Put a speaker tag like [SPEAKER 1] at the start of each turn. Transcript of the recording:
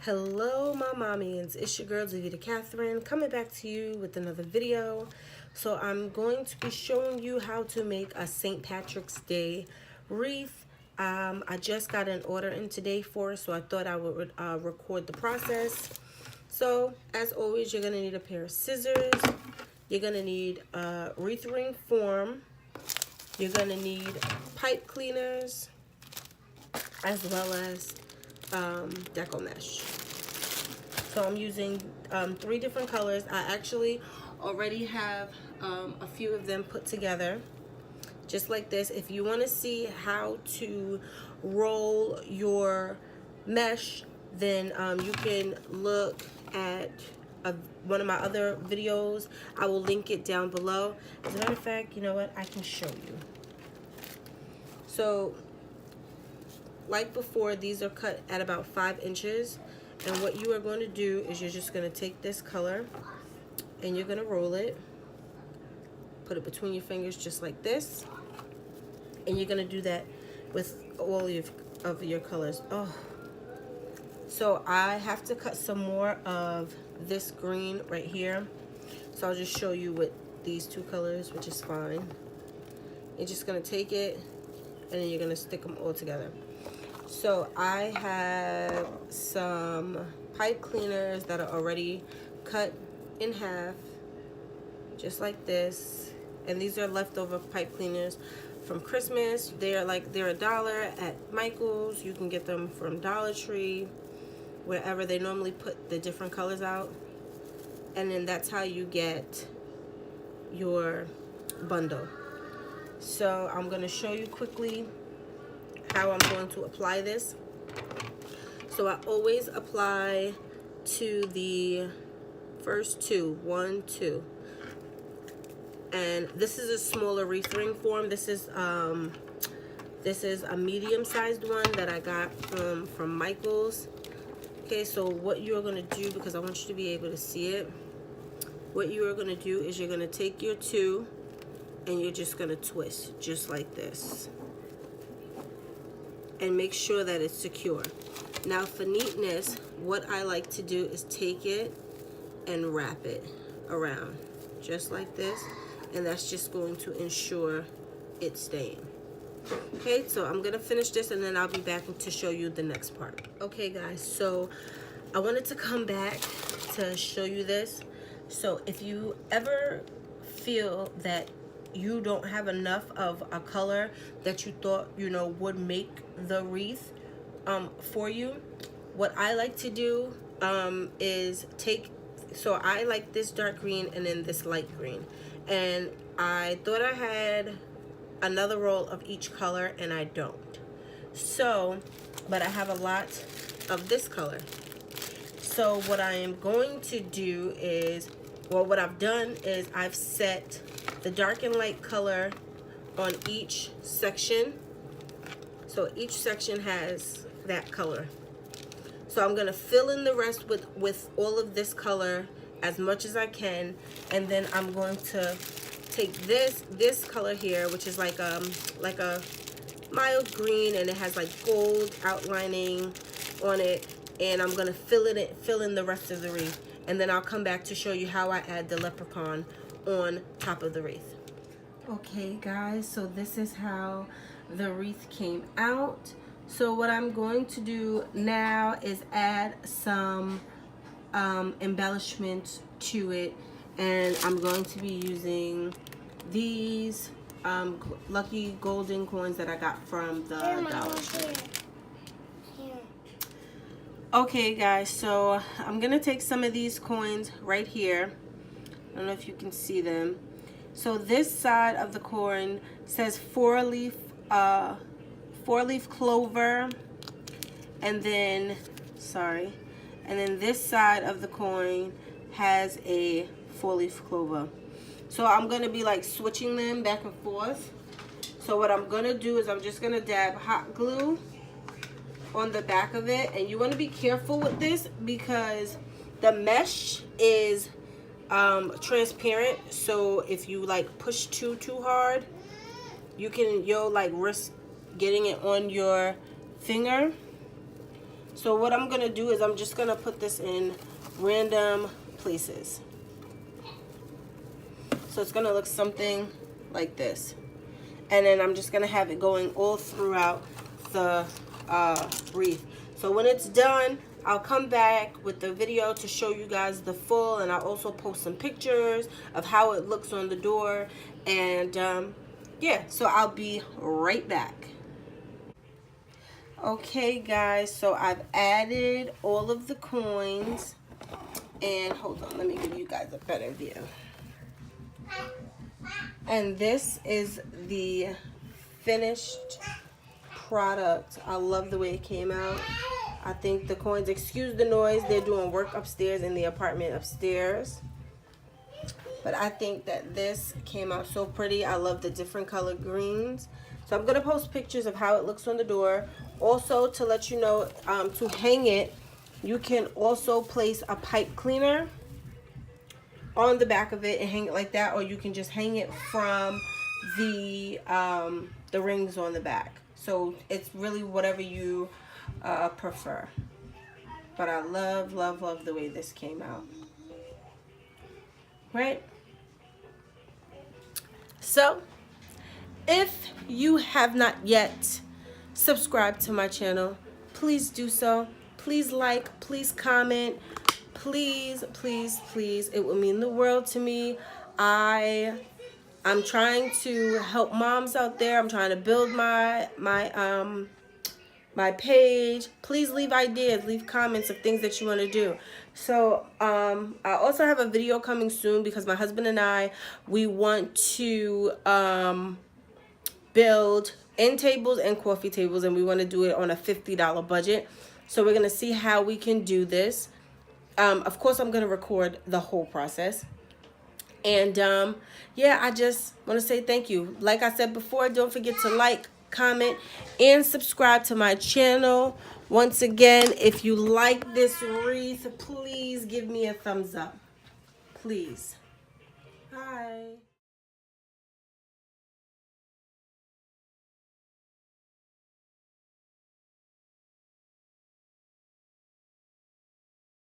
[SPEAKER 1] Hello my mommies, it's your girl Davita Catherine coming back to you with another video. So I'm going to be showing you how to make a St. Patrick's Day wreath. I just got an order in today for it, so I thought I would record the process. So as always, you're going to need a pair of scissors, you're going to need a wreath ring form, you're going to need pipe cleaners, as well as deco mesh. So I'm using 3 different colors. I actually already have a few of them put together, just like this. If you want to see how to roll your mesh, then you can look at one of my other videos. I will link it down below. As a matter of fact, you know what? I can show you. So, like before, these are cut at about 5 inches. And what you are going to do is you're just going to take this color and you're going to roll it. Put it between your fingers just like this. And you're going to do that with all of your colors. Oh. So I have to cut some more of this green right here. So I'll just show you with these 2 colors, which is fine. You're just going to take it and then you're going to stick them all together. So I have some pipe cleaners that are already cut in half, just like this. And these are leftover pipe cleaners from Christmas. They're $1 at Michael's. You can get them from Dollar Tree, wherever they normally put the different colors out. And then that's how you get your bundle. So I'm going to show you quickly how I'm going to apply this. So I always apply to the first 2, 1, 2. And this is a smaller wreath ring form. This is a medium-sized one that I got from Michael's. Okay, so what you're gonna do, because I want you to be able to see it, what you are gonna do is you're gonna take your 2 and you're just gonna twist just like this. And make sure that it's secure. Now for neatness, what I like to do is take it and wrap it around just like this, and that's just going to ensure it's staying. Okay, so I'm gonna finish this and then I'll be back to show you the next part. Okay guys, so I wanted to come back to show you this. So if you ever feel that you don't have enough of a color that you thought, you know, would make the wreath for you, what I like to do is so I like this dark green and then this light green, and I thought I had another roll of each color and I don't. So, but I have a lot of this color. So what I am going to do is, well, what I've done is I've set the dark and light color on each section. So each section has that color. So I'm gonna fill in the rest with all of this color as much as I can, and then I'm going to take this color here, which is like a mild green, and it has like gold outlining on it, and I'm gonna fill in the rest of the wreath, and then I'll come back to show you how I add the leprechaun on top of the wreath. Okay guys, so this is how the wreath came out. So what I'm going to do now is add some embellishment to it, and I'm going to be using these lucky golden coins that I got from the Dollar Tree. Okay guys, so I'm gonna take some of these coins right here. I don't know if you can see them. So this side of the coin says four-leaf clover, and then this side of the coin has a 4-leaf clover. So I'm gonna be like switching them back and forth. So what I'm gonna do is I'm just gonna dab hot glue on the back of it, and you want to be careful with this because the mesh is transparent. So if you like push too hard, you'll like risk getting it on your finger. So what I'm gonna do is I'm just gonna put this in random places. So it's gonna look something like this. And then I'm just gonna have it going all throughout the wreath. So when it's done, I'll come back with the video to show you guys the full, and I'll also post some pictures of how it looks on the door. And yeah, so I'll be right back. Okay guys, so I've added all of the coins, and hold on, let me give you guys a better view. And this is the finished product. I love the way it came out. I think the coins, excuse the noise, they're doing work upstairs in the apartment upstairs. But I think that this came out so pretty. I love the different color greens. So I'm gonna post pictures of how it looks on the door. Also, to let you know, to hang it, you can also place a pipe cleaner on the back of it and hang it like that, or you can just hang it from the rings on the back. So it's really whatever you prefer. But I love, love, love the way this came out. Right? So, if you have not yet subscribed to my channel, please do so. Please like, please comment. Please, please, please. It will mean the world to me. I'm trying to help moms out there. I'm trying to build my page. Please leave ideas, leave comments of things that you want to do. So I also have a video coming soon because my husband and I, we want to build end tables and coffee tables, and we want to do it on a $50 budget. So we're going to see how we can do this. Of course, I'm going to record the whole process. And yeah, I just want to say thank you. Like I said before, don't forget to like, comment, and subscribe to my channel. Once again, if you like this wreath, please give me a thumbs up. Please. Bye.